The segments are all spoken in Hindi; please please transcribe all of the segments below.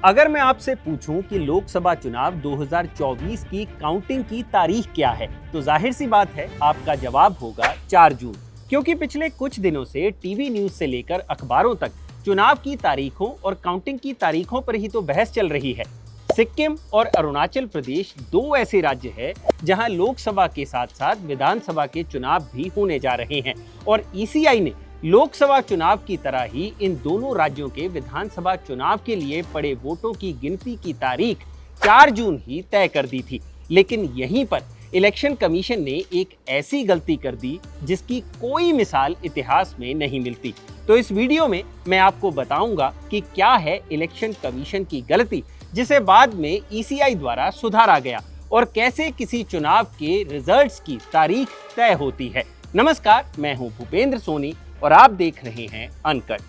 अगर मैं आपसे पूछूं कि लोकसभा चुनाव 2024 की काउंटिंग की तारीख क्या है, तो जाहिर सी बात है आपका जवाब होगा 4 जून। क्योंकि पिछले कुछ दिनों से टीवी न्यूज से लेकर अखबारों तक चुनाव की तारीखों और काउंटिंग की तारीखों पर ही तो बहस चल रही है। सिक्किम और अरुणाचल प्रदेश दो ऐसे राज्य हैं जहां लोकसभा के साथ साथ विधानसभा के चुनाव भी होने जा रहे हैं और ईसीआई ने लोकसभा चुनाव की तरह ही इन दोनों राज्यों के विधानसभा चुनाव के लिए पड़े वोटों की गिनती की तारीख 4 जून ही तय कर दी थी। लेकिन यहीं पर इलेक्शन कमीशन ने एक ऐसी गलती कर दी जिसकी कोई मिसाल इतिहास में नहीं मिलती। तो इस वीडियो में मैं आपको बताऊंगा कि क्या है इलेक्शन कमीशन की गलती जिसे बाद में ईसीआई द्वारा सुधारा गया और कैसे किसी चुनाव के रिजल्ट्स की तारीख तय होती है। नमस्कार, मैं हूं भूपेंद्र सोनी और आप देख रहे हैं अनकट।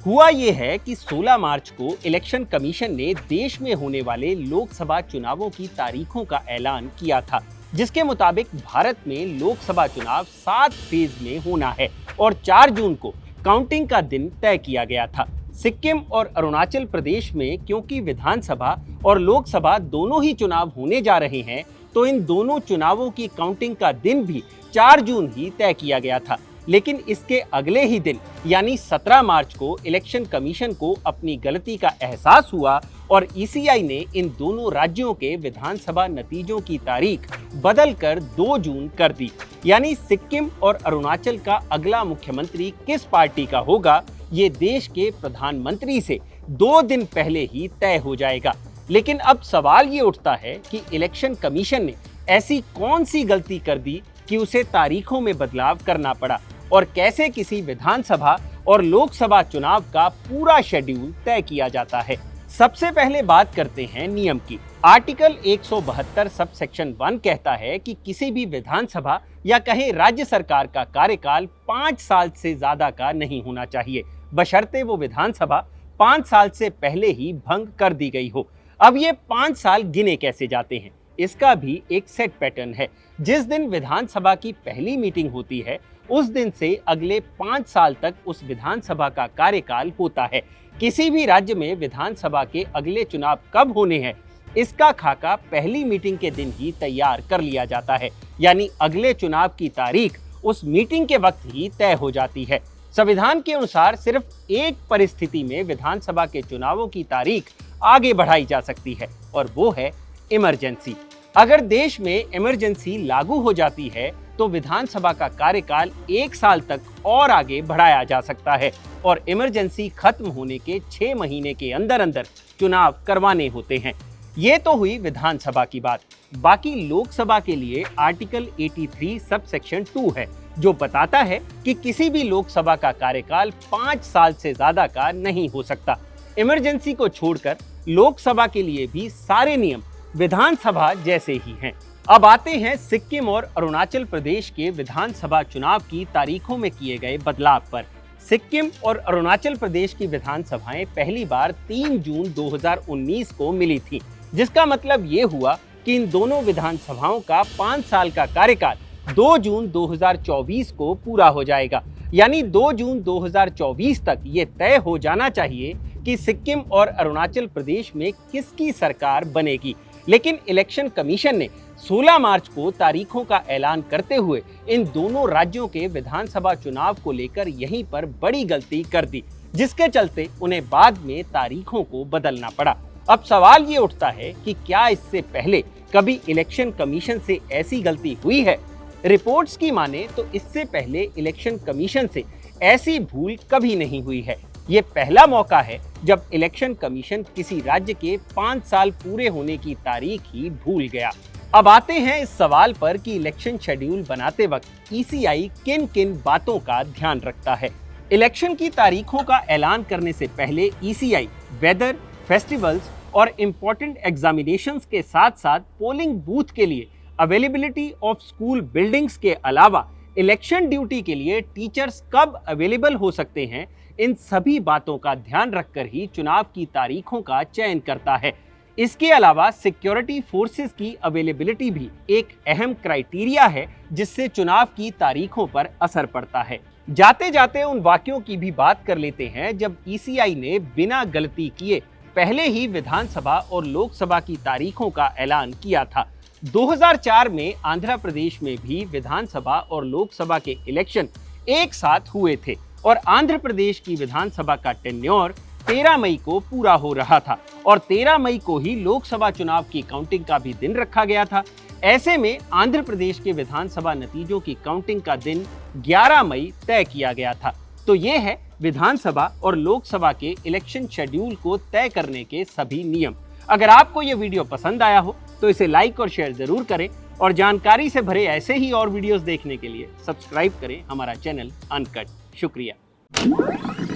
हुआ ये है कि 16 मार्च को इलेक्शन कमीशन ने देश में होने वाले लोकसभा चुनावों की तारीखों का ऐलान किया था, जिसके मुताबिक भारत में लोकसभा चुनाव 7 फेज में होना है और 4 जून को काउंटिंग का दिन तय किया गया था। सिक्किम और अरुणाचल प्रदेश में क्योंकि विधानसभा और लोकसभा दोनों ही चुनाव होने जा रहे हैं, तो इन दोनों चुनावों की काउंटिंग का दिन भी 4 जून ही तय किया गया था। लेकिन इसके अगले ही दिन यानी 17 मार्च को इलेक्शन कमीशन को अपनी गलती का एहसास हुआ और ईसीआई ने इन दोनों राज्यों के विधानसभा नतीजों की तारीख बदलकर 2 जून कर दी। यानी सिक्किम और अरुणाचल का अगला मुख्यमंत्री किस पार्टी का होगा, ये देश के प्रधानमंत्री से 2 दिन पहले ही तय हो जाएगा। लेकिन अब सवाल ये उठता है कि इलेक्शन कमीशन ने ऐसी कौन सी गलती कर दी कि उसे तारीखों में बदलाव करना पड़ा और कैसे किसी विधानसभा और लोकसभा चुनाव का पूरा शेड्यूल तय किया जाता है। सबसे पहले बात करते हैं नियम की। आर्टिकल 172 सब सेक्शन 1 कहता है कि किसी भी विधानसभा या कहें राज्य सरकार का कार्यकाल 5 साल से ज्यादा का नहीं होना चाहिए, बशर्ते वो विधानसभा 5 साल से पहले ही भंग कर दी गई हो। अब ये 5 साल गिने कैसे जाते हैं, इसका भी एक सेट पैटर्न है। जिस दिन विधानसभा की पहली मीटिंग होती है, उस दिन से अगले 5 साल तक उस विधानसभा का कार्यकाल होता है। किसी भी राज्य में विधानसभा के अगले चुनाव कब होने हैं, इसका खाका पहली मीटिंग के दिन ही तैयार कर लिया जाता है। यानी अगले चुनाव की तारीख उस मीटिंग के वक्त ही तय हो जाती है। संविधान के अनुसार सिर्फ एक परिस्थिति में विधानसभा के चुनावों की तारीख आगे बढ़ाई जा सकती है और वो है इमरजेंसी। अगर देश में इमरजेंसी लागू हो जाती है तो विधानसभा का कार्यकाल 1 साल तक और आगे बढ़ाया जा सकता है और इमरजेंसी खत्म होने के 6 महीने के अंदर अंदर चुनाव करवाने होते हैं। ये तो हुई विधानसभा की बात। बाकी लोकसभा के लिए आर्टिकल 83 सब सेक्शन 2 है, जो बताता है कि किसी भी लोकसभा का कार्यकाल 5 साल से ज्यादा का नहीं हो सकता। इमरजेंसी को छोड़कर लोकसभा के लिए भी सारे नियम विधानसभा जैसे ही हैं। अब आते हैं सिक्किम और अरुणाचल प्रदेश के विधानसभा चुनाव की तारीखों में किए गए बदलाव पर। सिक्किम और अरुणाचल प्रदेश की विधानसभाएं पहली बार 3 जून 2019 को मिली थी, जिसका मतलब ये हुआ कि इन दोनों विधानसभाओं का 5 साल का कार्यकाल 2 जून 2024 को पूरा हो जाएगा। यानी 2 जून 2024 तक ये तय हो जाना चाहिए कि सिक्किम और अरुणाचल प्रदेश में किसकी सरकार बनेगी। लेकिन इलेक्शन कमीशन ने 16 मार्च को तारीखों का ऐलान करते हुए इन दोनों राज्यों के विधानसभा चुनाव को लेकर यहीं पर बड़ी गलती कर दी, जिसके चलते उन्हें बाद में तारीखों को बदलना पड़ा। अब सवाल ये उठता है कि क्या इससे पहले कभी इलेक्शन कमीशन से ऐसी गलती हुई है? रिपोर्ट्स की माने तो इससे पहले इलेक्शन कमीशन से ऐसी भूल कभी नहीं हुई है। ये पहला मौका है जब इलेक्शन कमीशन किसी राज्य के 5 साल पूरे होने की तारीख ही भूल गया। अब आते हैं इस सवाल पर कि इलेक्शन शेड्यूल बनाते वक्त ईसीआई किन किन बातों का ध्यान रखता है। इलेक्शन की तारीखों का ऐलान करने से पहले ईसीआई वेदर, फेस्टिवल्स और इम्पोर्टेंट एग्जामिनेशंस के साथ साथ पोलिंग बूथ के लिए अवेलेबिलिटी ऑफ स्कूल बिल्डिंग्स के अलावा इलेक्शन ड्यूटी के लिए टीचर्स कब अवेलेबल हो सकते हैं, इन सभी बातों का ध्यान रखकर ही चुनाव की तारीखों का चयन करता है। इसके अलावा सिक्योरिटी फोर्सेस की अवेलेबिलिटी भी एक अहम क्राइटेरिया है जिससे चुनाव की तारीखों पर असर पड़ता है। जाते जाते उन वाक्यों की भी बात कर लेते हैं जब ईसीआई ने बिना गलती किए पहले ही विधानसभा और लोकसभा की तारीखों का ऐलान किया था। 2004 में आंध्र प्रदेश में भी विधानसभा और लोकसभा के इलेक्शन एक साथ हुए थे और आंध्र प्रदेश की विधानसभा का टेन्योर 13 मई को पूरा हो रहा था और 13 मई को ही लोकसभा चुनाव की काउंटिंग का भी दिन रखा गया था। ऐसे में आंध्र प्रदेश के विधानसभा नतीजों की काउंटिंग का दिन 11 मई तय किया गया था। तो ये है विधानसभा और लोकसभा के इलेक्शन शेड्यूल को तय करने के सभी नियम। अगर आपको ये वीडियो पसंद आया हो तो इसे लाइक और शेयर जरूर करें और जानकारी से भरे ऐसे ही और वीडियोस देखने के लिए सब्सक्राइब करें हमारा चैनल अनकट। शुक्रिया।